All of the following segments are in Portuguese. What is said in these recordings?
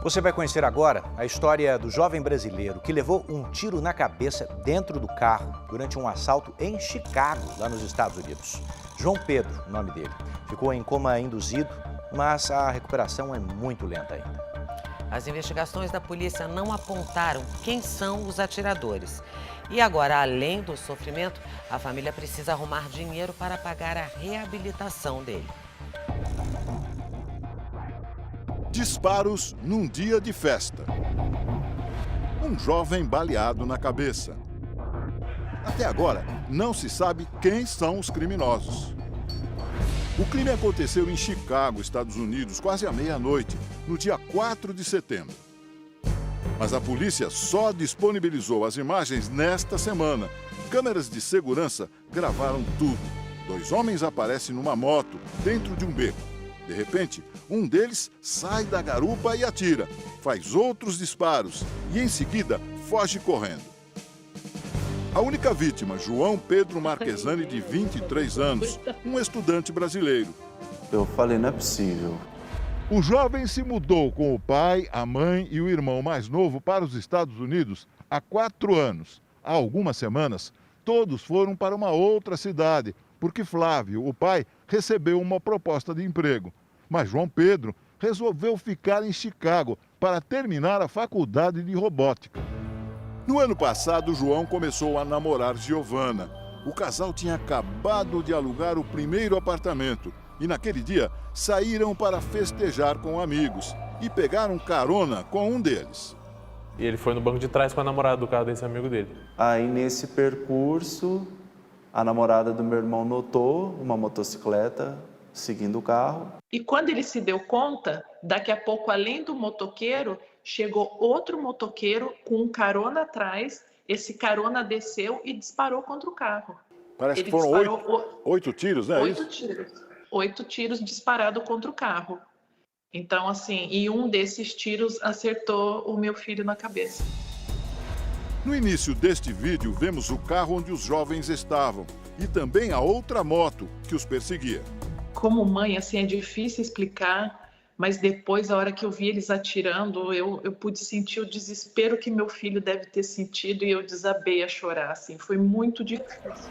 Você vai conhecer agora a história do jovem brasileiro que levou um tiro na cabeça dentro do carro durante um assalto em Chicago, lá nos Estados Unidos. João Pedro, o nome dele, ficou em coma induzido, mas a recuperação é muito lenta ainda. As investigações da polícia não apontaram quem são os atiradores. E agora, além do sofrimento, a família precisa arrumar dinheiro para pagar a reabilitação dele. Disparos num dia de festa. Um jovem baleado na cabeça. Até agora, não se sabe quem são os criminosos. O crime aconteceu em Chicago, Estados Unidos, quase à meia-noite, no dia 4 de setembro. Mas a polícia só disponibilizou as imagens nesta semana. Câmeras de segurança gravaram tudo. 2 homens aparecem numa moto, dentro de um beco. De repente, um deles sai da garupa e atira. Faz outros disparos e, em seguida, foge correndo. A única vítima, João Pedro Marquesani, de 23 anos, um estudante brasileiro. Eu falei, não é possível. O jovem se mudou com o pai, a mãe e o irmão mais novo para os Estados Unidos há 4 anos. Há algumas semanas, todos foram para uma outra cidade, porque Flávio, o pai, recebeu uma proposta de emprego. Mas João Pedro resolveu ficar em Chicago para terminar a faculdade de robótica. No ano passado, João começou a namorar Giovana. O casal tinha acabado de alugar o primeiro apartamento e, naquele dia, saíram para festejar com amigos e pegaram carona com um deles. E ele foi no banco de trás com a namorada do carro desse amigo dele. Aí, nesse percurso, a namorada do meu irmão notou uma motocicleta seguindo o carro. E quando ele se deu conta, daqui a pouco, além do motoqueiro, chegou outro motoqueiro com um carona atrás. Esse carona desceu e disparou contra o carro. Parece Ele que foram disparou 8 tiros, né? 8 tiros. 8 tiros disparados contra o carro. Então, assim, e um desses tiros acertou o meu filho na cabeça. No início deste vídeo, vemos o carro onde os jovens estavam e também a outra moto que os perseguia. Como mãe, assim, é difícil explicar, mas depois, a hora que eu vi eles atirando, eu pude sentir o desespero que meu filho deve ter sentido e eu desabei a chorar, assim, foi muito difícil.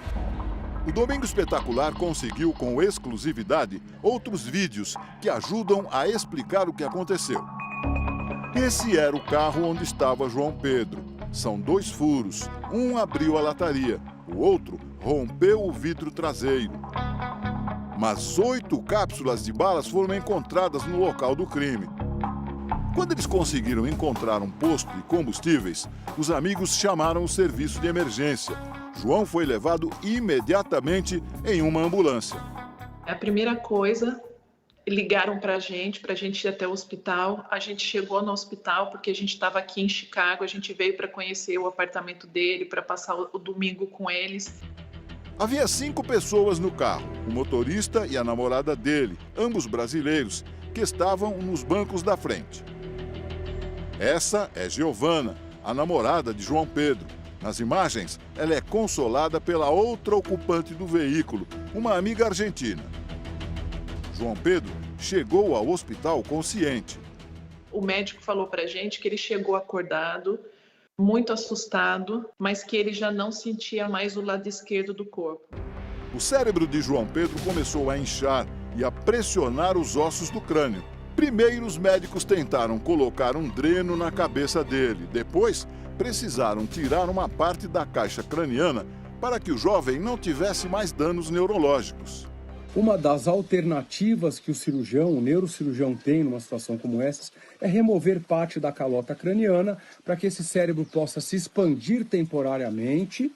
O Domingo Espetacular conseguiu, com exclusividade, outros vídeos que ajudam a explicar o que aconteceu. Esse era o carro onde estava João Pedro. São 2 furos. Um abriu a lataria, o outro rompeu o vidro traseiro. Mas 8 cápsulas de balas foram encontradas no local do crime. Quando eles conseguiram encontrar um posto de combustíveis, os amigos chamaram o serviço de emergência. João foi levado imediatamente em uma ambulância. A primeira coisa, ligaram para a gente ir até o hospital. A gente chegou no hospital porque a gente estava aqui em Chicago, a gente veio para conhecer o apartamento dele, para passar o domingo com eles. Havia 5 pessoas no carro, o motorista e a namorada dele, ambos brasileiros, que estavam nos bancos da frente. Essa é Giovana, a namorada de João Pedro. Nas imagens, ela é consolada pela outra ocupante do veículo, uma amiga argentina. João Pedro chegou ao hospital consciente. O médico falou para a gente que ele chegou acordado, muito assustado, mas que ele já não sentia mais o lado esquerdo do corpo. O cérebro de João Pedro começou a inchar e a pressionar os ossos do crânio. Primeiro, os médicos tentaram colocar um dreno na cabeça dele. Depois, precisaram tirar uma parte da caixa craniana para que o jovem não tivesse mais danos neurológicos. Uma das alternativas que o neurocirurgião tem numa situação como essa é remover parte da calota craniana para que esse cérebro possa se expandir temporariamente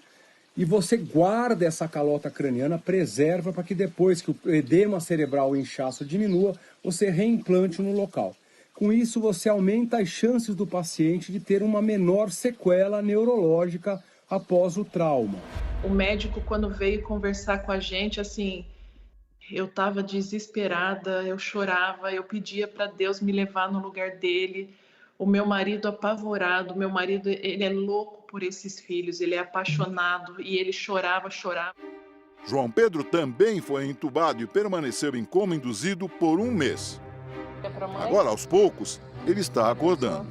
e você guarda essa calota craniana, preserva para que depois que o edema cerebral, o inchaço diminua, você reimplante no local. Com isso, você aumenta as chances do paciente de ter uma menor sequela neurológica após o trauma. O médico, quando veio conversar com a gente, assim, eu estava desesperada, eu chorava, eu pedia para Deus me levar no lugar dele. O meu marido apavorado, meu marido, ele é louco por esses filhos, ele é apaixonado e ele chorava. João Pedro também foi entubado e permaneceu em coma induzido por 1 mês. É pra mãe? Agora, aos poucos, ele está acordando.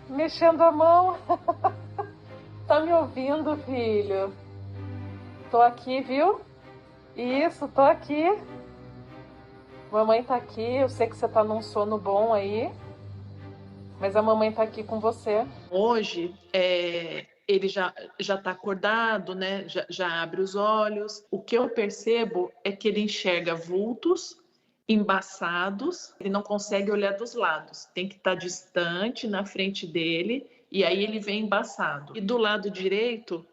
Mexendo a mão. Tá me ouvindo, filho? Tô aqui, viu? Isso, tô aqui. Mamãe tá aqui, eu sei que você tá num sono bom aí, mas a mamãe tá aqui com você. Hoje, ele já tá acordado, né? Já abre os olhos. O que eu percebo é que ele enxerga vultos embaçados, ele não consegue olhar dos lados, tem que estar distante na frente dele, e aí ele vem embaçado. E do lado direito,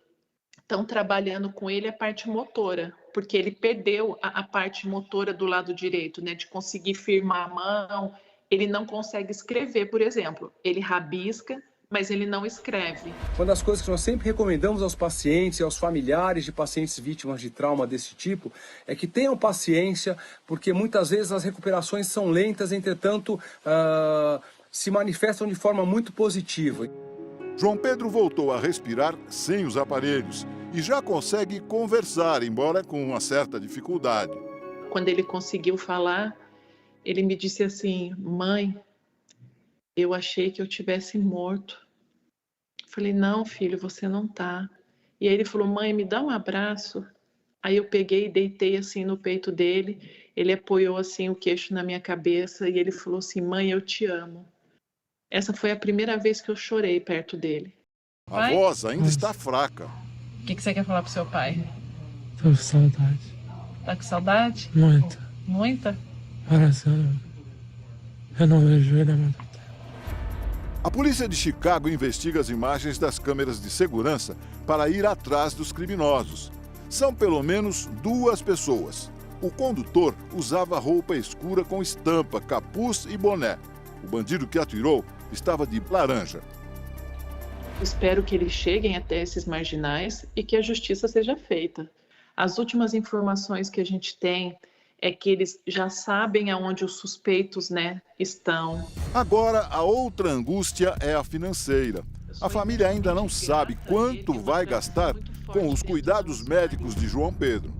estão trabalhando com ele a parte motora, porque ele perdeu a parte motora do lado direito, né, de conseguir firmar a mão. Ele não consegue escrever, por exemplo, ele rabisca, mas ele não escreve. Uma das coisas que nós sempre recomendamos aos pacientes e aos familiares de pacientes vítimas de trauma desse tipo é que tenham paciência, porque muitas vezes as recuperações são lentas, entretanto, se manifestam de forma muito positiva. João Pedro voltou a respirar sem os aparelhos e já consegue conversar, embora com uma certa dificuldade. Quando ele conseguiu falar, ele me disse assim: mãe, eu achei que eu tivesse morto. Falei: não, filho, você não tá. E aí ele falou: mãe, me dá um abraço. Aí eu peguei e deitei assim no peito dele, ele apoiou assim o queixo na minha cabeça e ele falou assim: mãe, eu te amo. Essa foi a primeira vez que eu chorei perto dele. A voz ainda está fraca. O que você quer falar pro seu pai? Tô com saudade. Tá com saudade? Muita. Muita? Parece eu não vejo ele há muito tempo. A polícia de Chicago investiga as imagens das câmeras de segurança para ir atrás dos criminosos. São pelo menos 2 pessoas. O condutor usava roupa escura com estampa, capuz e boné. O bandido que atirou estava de laranja. Espero que eles cheguem até esses marginais e que a justiça seja feita. As últimas informações que a gente tem é que eles já sabem aonde os suspeitos, né, estão. Agora, a outra angústia é a financeira. A família ainda não sabe quanto vai gastar com os cuidados médicos de João Pedro.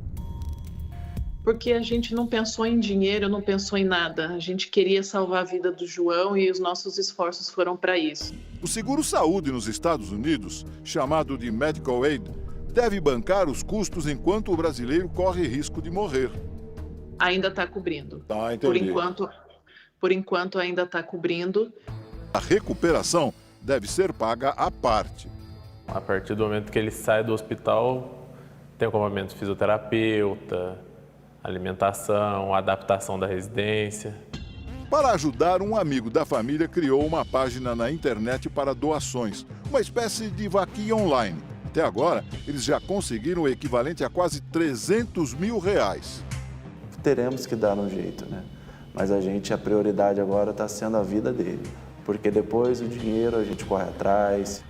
Porque a gente não pensou em dinheiro, não pensou em nada. A gente queria salvar a vida do João e os nossos esforços foram para isso. O seguro-saúde nos Estados Unidos, chamado de Medical Aid, deve bancar os custos enquanto o brasileiro corre risco de morrer. Ainda está cobrindo. Tá, entendi. Por enquanto ainda está cobrindo. A recuperação deve ser paga à parte. A partir do momento que ele sai do hospital, tem acompanhamento de fisioterapeuta, alimentação, adaptação da residência. Para ajudar, um amigo da família criou uma página na internet para doações, uma espécie de vaquinha online. Até agora, eles já conseguiram o equivalente a quase R$300 mil. Teremos que dar um jeito, né? Mas a prioridade agora está sendo a vida dele, porque depois o dinheiro a gente corre atrás.